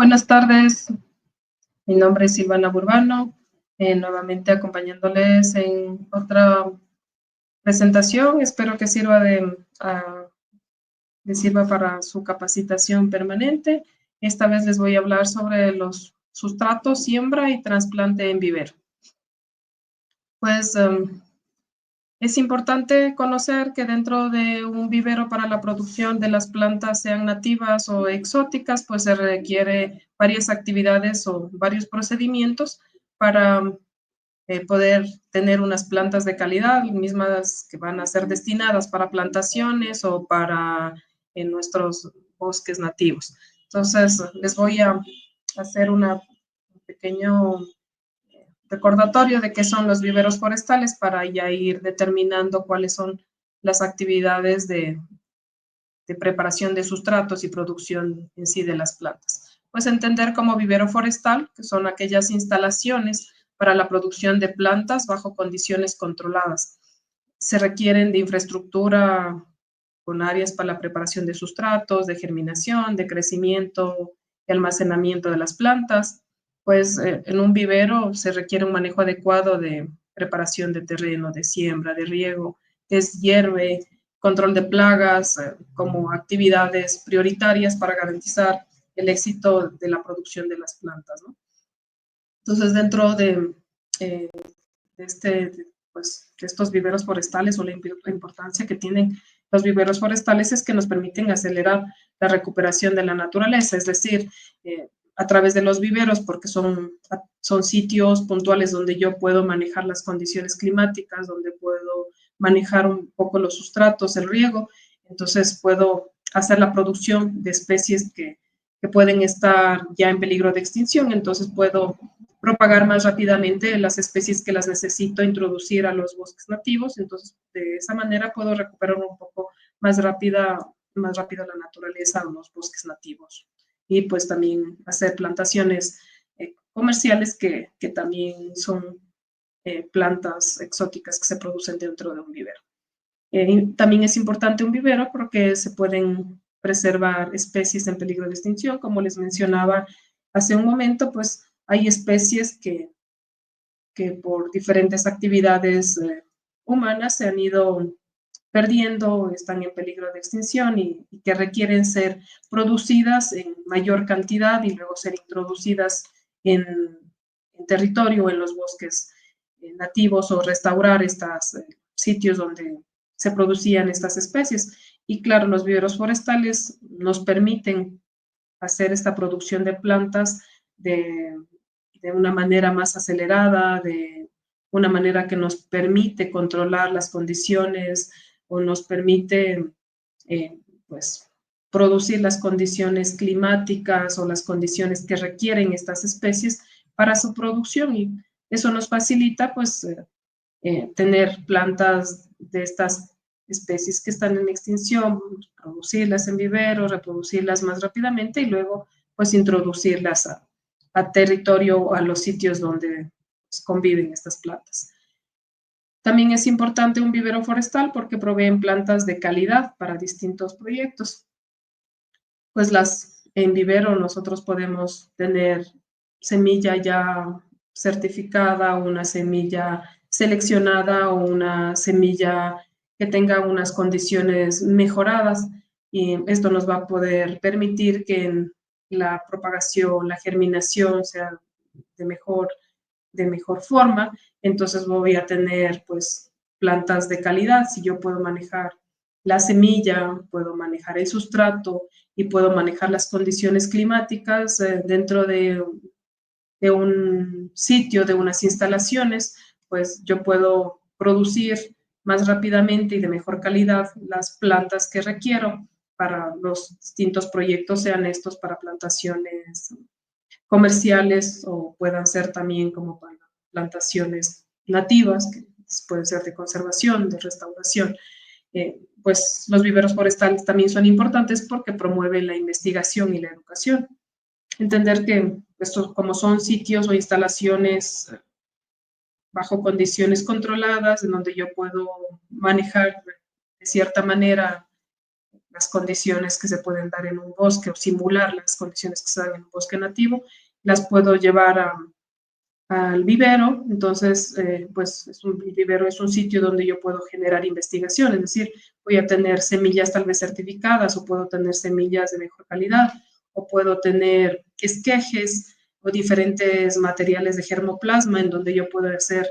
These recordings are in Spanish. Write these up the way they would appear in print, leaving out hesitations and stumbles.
Buenas tardes. Mi nombre es Silvana Burbano, nuevamente acompañándoles en otra presentación. Espero que sirva les sirva para su capacitación permanente. Esta vez les voy a hablar sobre los sustratos, siembra y trasplante en vivero. Pues es importante conocer que dentro de un vivero para la producción de las plantas, sean nativas o exóticas, pues se requiere varias actividades o varios procedimientos para poder tener unas plantas de calidad, mismas que van a ser destinadas para plantaciones o para nuestros bosques nativos. Entonces, les voy a hacer un pequeño recordatorio de qué son los viveros forestales para ya ir determinando cuáles son las actividades de preparación de sustratos y producción en sí de las plantas. Pues entender como vivero forestal, que son aquellas instalaciones para la producción de plantas bajo condiciones controladas. Se requieren de infraestructura con áreas para la preparación de sustratos, de germinación, de crecimiento y almacenamiento de las plantas. Pues en un vivero se requiere un manejo adecuado de preparación de terreno, de siembra, de riego, deshierve, control de plagas, como actividades prioritarias para garantizar el éxito de la producción de las plantas, ¿no? Entonces, dentro de estos viveros forestales o la importancia que tienen los viveros forestales es que nos permiten acelerar la recuperación de la naturaleza, es decir, a través de los viveros, porque son sitios puntuales donde yo puedo manejar las condiciones climáticas, donde puedo manejar un poco los sustratos, el riego, entonces puedo hacer la producción de especies que pueden estar ya en peligro de extinción, entonces puedo propagar más rápidamente las especies que las necesito introducir a los bosques nativos, entonces de esa manera puedo recuperar un poco más rápida la naturaleza o los bosques nativos. Y pues también hacer plantaciones comerciales que también son plantas exóticas que se producen dentro de un vivero. También es importante un vivero porque se pueden preservar especies en peligro de extinción, como les mencionaba hace un momento, pues hay especies que por diferentes actividades humanas se han ido perdiendo, están en peligro de extinción y que requieren ser producidas en mayor cantidad y luego ser introducidas en territorio, en los bosques nativos, o restaurar estos sitios donde se producían estas especies. Y claro, los viveros forestales nos permiten hacer esta producción de plantas de una manera más acelerada, de una manera que nos permite controlar las condiciones o nos permite pues producir las condiciones climáticas o las condiciones que requieren estas especies para su producción, y eso nos facilita pues tener plantas de estas especies que están en extinción, producirlas en vivero, reproducirlas más rápidamente y luego pues introducirlas a territorio, a los sitios donde pues, conviven estas plantas. También es importante un vivero forestal porque proveen plantas de calidad para distintos proyectos. Pues en vivero nosotros podemos tener semilla ya certificada, una semilla seleccionada o una semilla que tenga unas condiciones mejoradas, y esto nos va a poder permitir que en la propagación, la germinación sea de mejor forma. Entonces voy a tener pues plantas de calidad. Si yo puedo manejar la semilla, puedo manejar el sustrato y puedo manejar las condiciones climáticas dentro de un sitio, de unas instalaciones, pues yo puedo producir más rápidamente y de mejor calidad las plantas que requiero para los distintos proyectos, sean estos para plantaciones comerciales o puedan ser también como para plantaciones nativas, que pueden ser de conservación, de restauración. Pues los viveros forestales también son importantes porque promueven la investigación y la educación. Entender que estos, como son sitios o instalaciones bajo condiciones controladas, en donde yo puedo manejar de cierta manera las condiciones que se pueden dar en un bosque o simular las condiciones que se dan en un bosque nativo, las puedo llevar al vivero. Entonces, pues el vivero es un sitio donde yo puedo generar investigación, es decir, voy a tener semillas tal vez certificadas, o puedo tener semillas de mejor calidad, o puedo tener esquejes o diferentes materiales de germoplasma en donde yo puedo hacer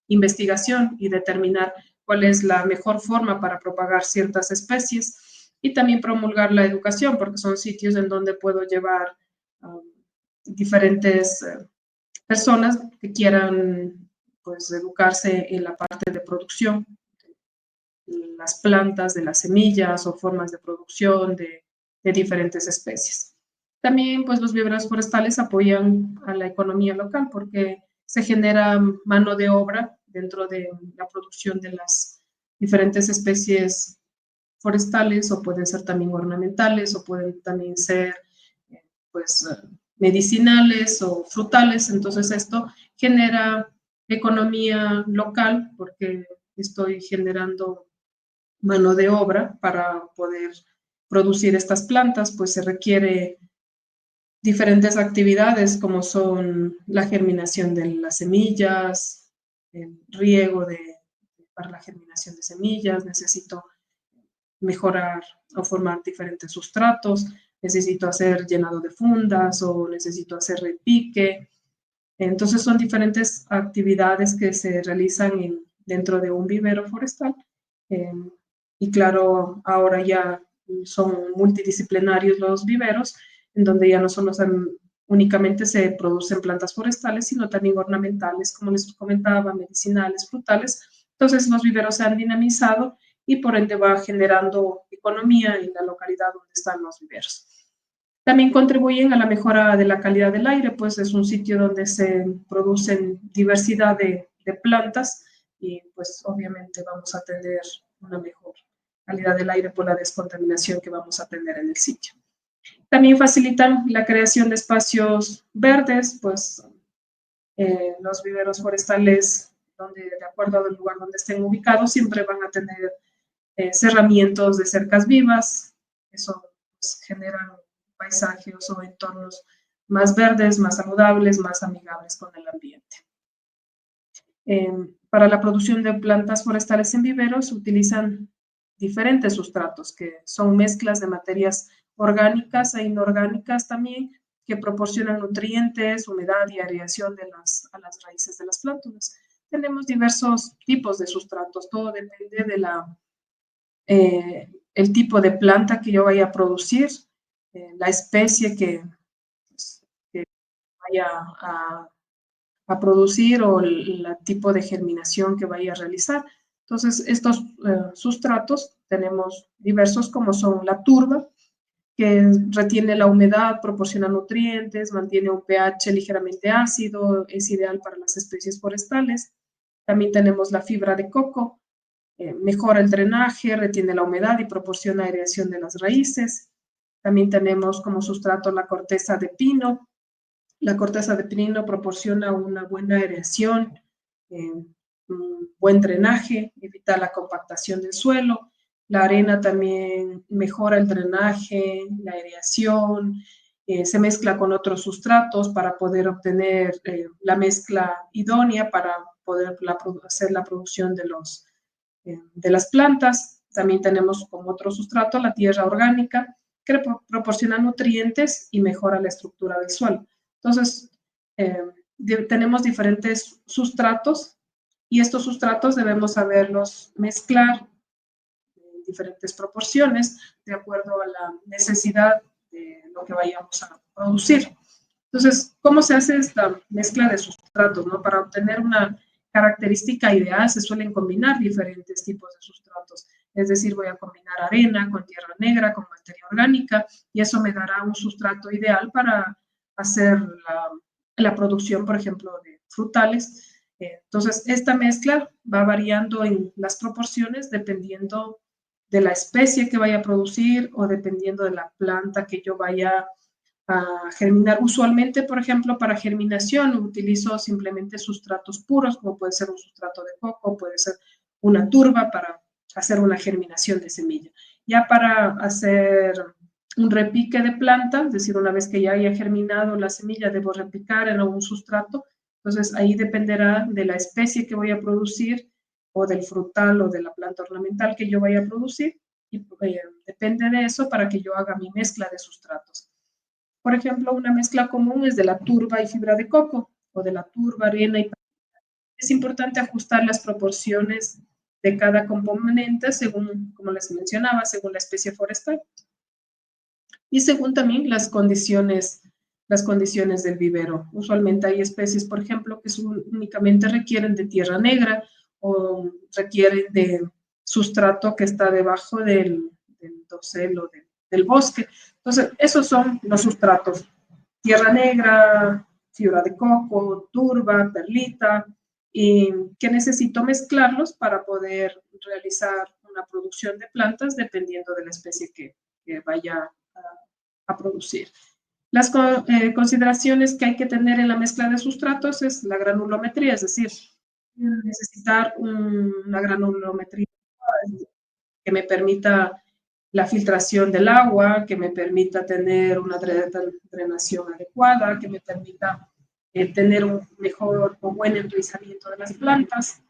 investigación y determinar cuál es la mejor forma para propagar ciertas especies, y también promulgar la educación, porque son sitios en donde puedo llevar diferentes personas que quieran, pues, educarse en la parte de producción, las plantas, de las semillas o formas de producción de diferentes especies. También, pues, los viveros forestales apoyan a la economía local porque se genera mano de obra dentro de la producción de las diferentes especies forestales, o pueden ser también ornamentales, o pueden también ser, pues, medicinales o frutales. Entonces, esto genera economía local porque estoy generando mano de obra para poder producir estas plantas, pues se requiere diferentes actividades como son la germinación de las semillas, el riego para la germinación de semillas, necesito mejorar o formar diferentes sustratos, necesito hacer llenado de fundas o necesito hacer repique. Entonces son diferentes actividades que se realizan dentro de un vivero forestal. Eh, y claro, ahora ya son multidisciplinarios los viveros, en donde ya no solo únicamente se producen plantas forestales, sino también ornamentales, como les comentaba, medicinales, frutales. Entonces los viveros se han dinamizado y por ende va generando economía en la localidad donde están los viveros. También contribuyen a la mejora de la calidad del aire, pues es un sitio donde se producen diversidad de plantas, y pues obviamente vamos a tener una mejor calidad del aire por la descontaminación que vamos a tener en el sitio. También facilitan la creación de espacios verdes, pues los viveros forestales, donde de acuerdo al lugar donde estén ubicados, siempre van a tener cerramientos de cercas vivas. Eso pues genera paisajes o entornos más verdes, más saludables, más amigables con el ambiente. Para la producción de plantas forestales en viveros se utilizan diferentes sustratos, que son mezclas de materias orgánicas e inorgánicas también, que proporcionan nutrientes, humedad y aireación a las raíces de las plantas. Tenemos diversos tipos de sustratos, todo depende de el tipo de planta que yo vaya a producir, la especie que vaya a producir, o el tipo de germinación que vaya a realizar. Entonces, estos sustratos tenemos diversos, como son la turba, que retiene la humedad, proporciona nutrientes, mantiene un pH ligeramente ácido, es ideal para las especies forestales. También tenemos la fibra de coco, mejora el drenaje, retiene la humedad y proporciona aireación de las raíces. También tenemos como sustrato la corteza de pino. La corteza de pino proporciona una buena aireación, un buen drenaje, evita la compactación del suelo. La arena también mejora el drenaje, la aireación, se mezcla con otros sustratos para poder obtener la mezcla idónea para poder hacer la producción de las plantas. También tenemos como otro sustrato la tierra orgánica, que proporciona nutrientes y mejora la estructura del suelo. Entonces, tenemos diferentes sustratos, y estos sustratos debemos saberlos mezclar en diferentes proporciones de acuerdo a la necesidad de lo que vayamos a producir. Entonces, ¿cómo se hace esta mezcla de sustratos, ¿no? Para obtener una característica ideal se suelen combinar diferentes tipos de sustratos. Es decir, voy a combinar arena con tierra negra, con materia orgánica, y eso me dará un sustrato ideal para hacer la producción, por ejemplo, de frutales. Entonces, esta mezcla va variando en las proporciones dependiendo de la especie que vaya a producir o dependiendo de la planta que yo vaya a germinar. Usualmente, por ejemplo, para germinación utilizo simplemente sustratos puros, como puede ser un sustrato de coco, puede ser una turba para hacer una germinación de semilla. Ya para hacer un repique de planta, es decir, una vez que ya haya germinado la semilla, debo repicar en algún sustrato. Entonces, ahí dependerá de la especie que voy a producir o del frutal o de la planta ornamental que yo vaya a producir. Y depende de eso para que yo haga mi mezcla de sustratos. Por ejemplo, una mezcla común es de la turba y fibra de coco o de la turba, arena y es importante ajustar las proporciones de cada componente según, como les mencionaba, según la especie forestal y según también las condiciones del vivero. Usualmente hay especies, por ejemplo, que únicamente requieren de tierra negra o requieren de sustrato que está debajo del dosel o del bosque. Entonces, esos son los sustratos. Tierra negra, fibra de coco, turba, perlita, y que necesito mezclarlos para poder realizar una producción de plantas dependiendo de la especie que vaya a producir. Las consideraciones que hay que tener en la mezcla de sustratos es la granulometría, es decir, necesitar una granulometría que me permita la filtración del agua, que me permita tener una drenación adecuada, que me permita tener un mejor o buen enraizamiento de las plantas.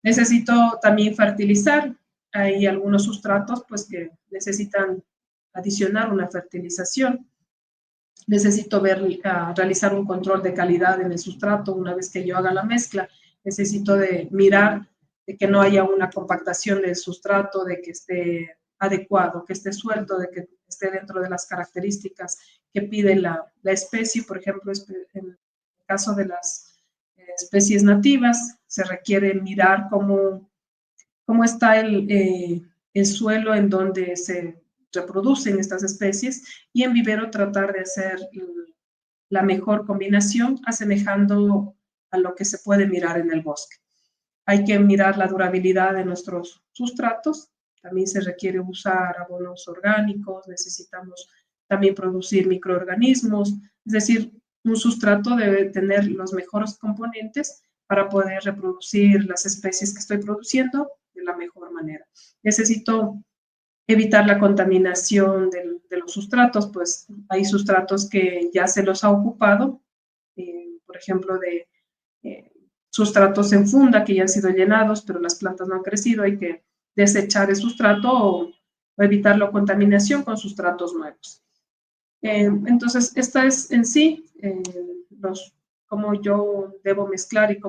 Necesito también fertilizar. Hay algunos sustratos pues, que necesitan adicionar una fertilización. Necesito realizar un control de calidad en el sustrato una vez que yo haga la mezcla. Necesito mirar de que no haya una compactación del sustrato, de que esté adecuado, que esté suelto, de que esté dentro de las características que pide la especie. Por ejemplo, en el caso de las especies nativas, se requiere mirar cómo está el suelo en donde se reproducen estas especies y en vivero tratar de hacer la mejor combinación asemejando a lo que se puede mirar en el bosque. Hay que mirar la durabilidad de nuestros sustratos, también se requiere usar abonos orgánicos, necesitamos también producir microorganismos, es decir, un sustrato debe tener los mejores componentes para poder reproducir las especies que estoy produciendo de la mejor manera. Necesito evitar la contaminación de los sustratos, pues hay sustratos que ya se los ha ocupado, por ejemplo, de sustratos en funda que ya han sido llenados, pero las plantas no han crecido, hay que desechar el sustrato o evitar la contaminación con sustratos nuevos. Entonces, esta es en sí cómo yo debo mezclar y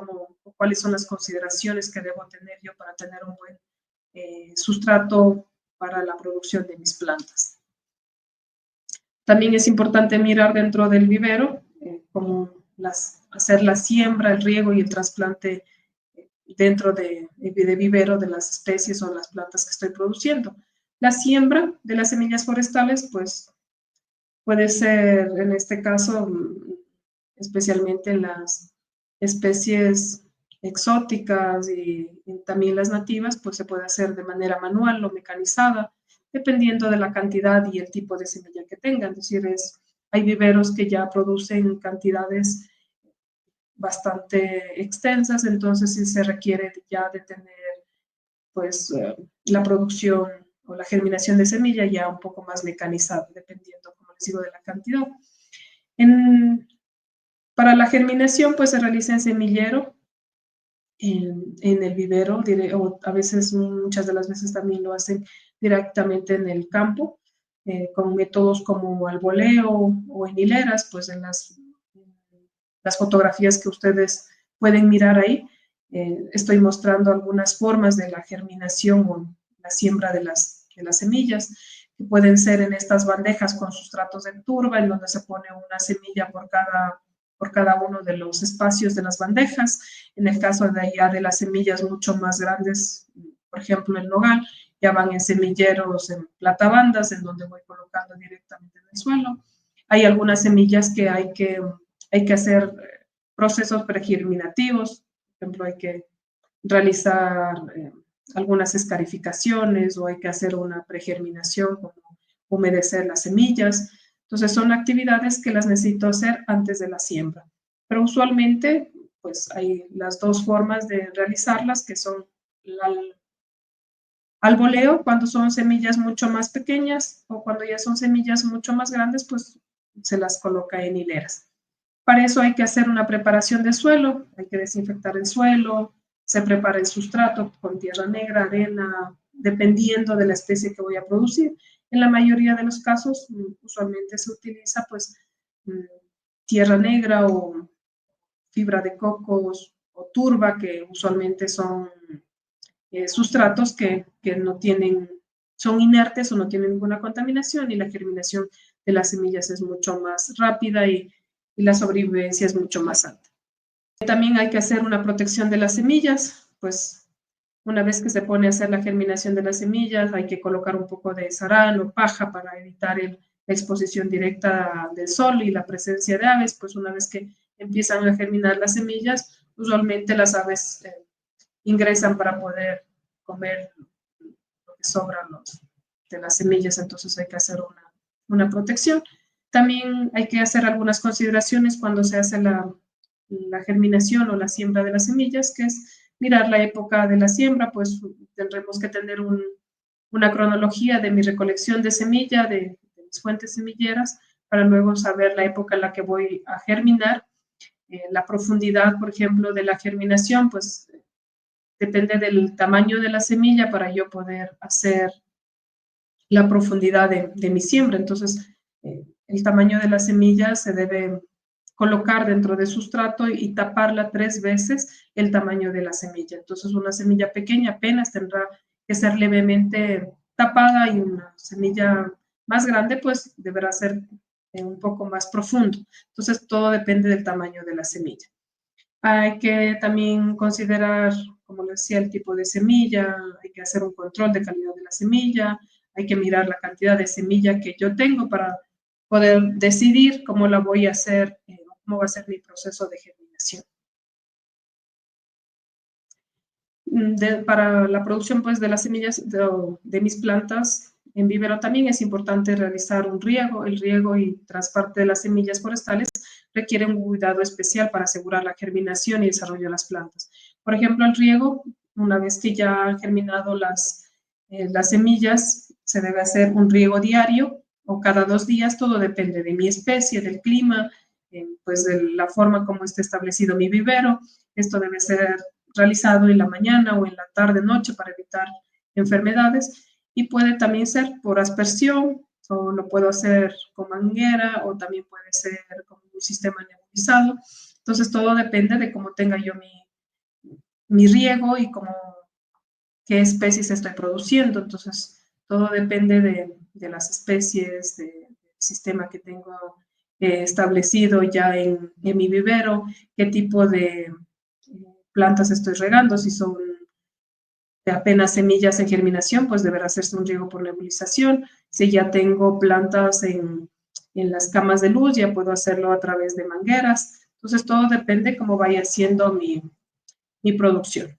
cuáles son las consideraciones que debo tener yo para tener un buen sustrato para la producción de mis plantas. También es importante mirar dentro del vivero cómo hacer la siembra, el riego y el trasplante dentro de vivero de las especies o las plantas que estoy produciendo. La siembra de las semillas forestales, pues puede ser en este caso, especialmente en las especies exóticas y también las nativas, pues se puede hacer de manera manual o mecanizada, dependiendo de la cantidad y el tipo de semilla que tengan. Es decir, hay viveros que ya producen cantidades bastante extensas, entonces sí se requiere ya de tener pues la producción o la germinación de semilla ya un poco más mecanizada, dependiendo, como les digo, de la cantidad. Para la germinación, pues se realiza en semillero, en el vivero, o a veces, muchas de las veces también lo hacen directamente en el campo, con métodos como alboleo o en hileras, pues en las fotografías que ustedes pueden mirar ahí, estoy mostrando algunas formas de la germinación o la siembra de las semillas, que pueden ser en estas bandejas con sustratos de turba, en donde se pone una semilla por cada uno de los espacios de las bandejas. En el caso de allá de las semillas mucho más grandes, por ejemplo el nogal, ya van en semilleros en platabandas, en donde voy colocando directamente en el suelo. Hay algunas semillas que hay que hacer procesos pregerminativos, por ejemplo, hay que realizar algunas escarificaciones o hay que hacer una pregerminación, como humedecer las semillas. Entonces, son actividades que las necesito hacer antes de la siembra. Pero usualmente, pues hay las dos formas de realizarlas, que son al voleo cuando son semillas mucho más pequeñas, o cuando ya son semillas mucho más grandes, pues se las coloca en hileras. Para eso hay que hacer una preparación de suelo, hay que desinfectar el suelo, se prepara el sustrato con tierra negra, arena, dependiendo de la especie que voy a producir. En la mayoría de los casos, usualmente se utiliza pues tierra negra o fibra de cocos o turba, que usualmente son sustratos que no tienen, son inertes o no tienen ninguna contaminación, y la germinación de las semillas es mucho más rápida y la sobrevivencia es mucho más alta. También hay que hacer una protección de las semillas, pues una vez que se pone a hacer la germinación de las semillas, hay que colocar un poco de sarán o paja para evitar la exposición directa del sol y la presencia de aves. Pues una vez que empiezan a germinar las semillas, usualmente las aves ingresan para poder comer lo que sobra de las semillas, entonces hay que hacer una protección. También hay que hacer algunas consideraciones cuando se hace la germinación o la siembra de las semillas, que es mirar la época de la siembra. Pues tendremos que tener una cronología de mi recolección de semilla, de mis fuentes semilleras, para luego saber la época en la que voy a germinar. La profundidad, por ejemplo, de la germinación, pues depende del tamaño de la semilla para yo poder hacer la profundidad de mi siembra. Entonces, el tamaño de la semilla se debe colocar dentro de sustrato y taparla 3 veces el tamaño de la semilla. Entonces, una semilla pequeña apenas tendrá que ser levemente tapada, y una semilla más grande pues deberá ser un poco más profundo. Entonces, todo depende del tamaño de la semilla. Hay que también considerar, como les decía, el tipo de semilla, hay que hacer un control de calidad de la semilla, hay que mirar la cantidad de semilla que yo tengo para poder decidir cómo la voy a hacer, cómo va a ser mi proceso de germinación. Para la producción pues de las semillas de mis plantas en vivero también es importante realizar un riego. El riego y transporte de las semillas forestales requiere un cuidado especial para asegurar la germinación y desarrollo de las plantas. Por ejemplo, el riego, una vez que ya han germinado las semillas, se debe hacer un riego diario o cada 2 días. Todo depende de mi especie, del clima, pues de la forma como esté establecido mi vivero. Esto debe ser realizado en la mañana o en la tarde, noche, para evitar enfermedades. Y puede también ser por aspersión, o lo puedo hacer con manguera, o también puede ser con un sistema nebulizado. Entonces, todo depende de cómo tenga yo mi riego y qué especies estoy produciendo. Entonces, todo depende de las especies, del sistema que tengo establecido ya en mi vivero, qué tipo de plantas estoy regando. Si son apenas semillas en germinación, pues deberá hacerse un riego por nebulización. Si ya tengo plantas en las camas de luz, ya puedo hacerlo a través de mangueras. Entonces, todo depende cómo vaya siendo mi producción.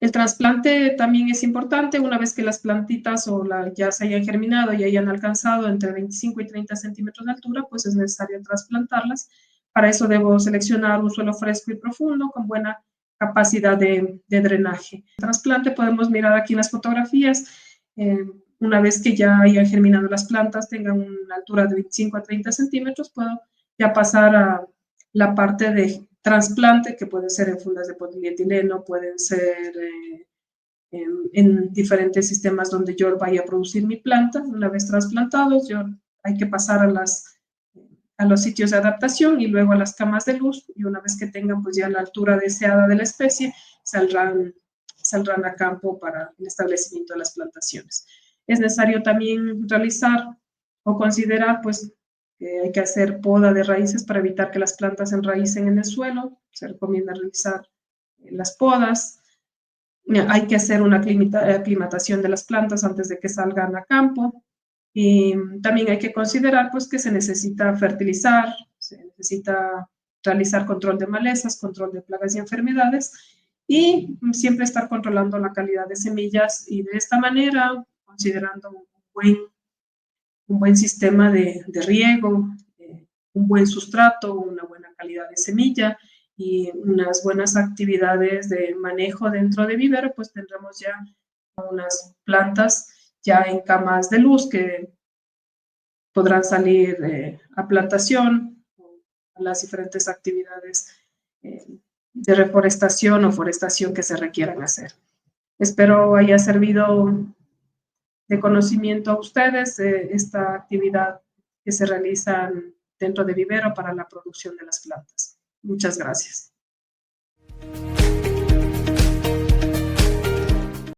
El trasplante también es importante. Una vez que las plantitas ya se hayan germinado y hayan alcanzado entre 25 y 30 centímetros de altura, pues es necesario trasplantarlas. Para eso debo seleccionar un suelo fresco y profundo con buena capacidad de drenaje. El trasplante podemos mirar aquí en las fotografías. Una vez que ya hayan germinado las plantas, tengan una altura de 25 a 30 centímetros, puedo ya pasar a la parte de trasplante, que puede ser en fundas de polietileno, pueden ser en diferentes sistemas donde yo vaya a producir mi planta. Una vez trasplantados, hay que pasar a los sitios de adaptación y luego a las camas de luz, y una vez que tengan pues ya la altura deseada de la especie, saldrán a campo para el establecimiento de las plantaciones. Es necesario también realizar o considerar pues que hay que hacer poda de raíces para evitar que las plantas se enraícen en el suelo. Se recomienda realizar las podas. Hay que hacer una aclimatación de las plantas antes de que salgan a campo. Y también hay que considerar pues que se necesita fertilizar, se necesita realizar control de malezas, control de plagas y enfermedades, y siempre estar controlando la calidad de semillas, y de esta manera, considerando un buen sistema de riego, un buen sustrato, una buena calidad de semilla y unas buenas actividades de manejo dentro de vivero, pues tendremos ya unas plantas ya en camas de luz que podrán salir a plantación, a las diferentes actividades de reforestación o forestación que se requieran hacer. Espero haya servido de conocimiento a ustedes esta actividad que se realiza dentro de vivero para la producción de las plantas. Muchas gracias.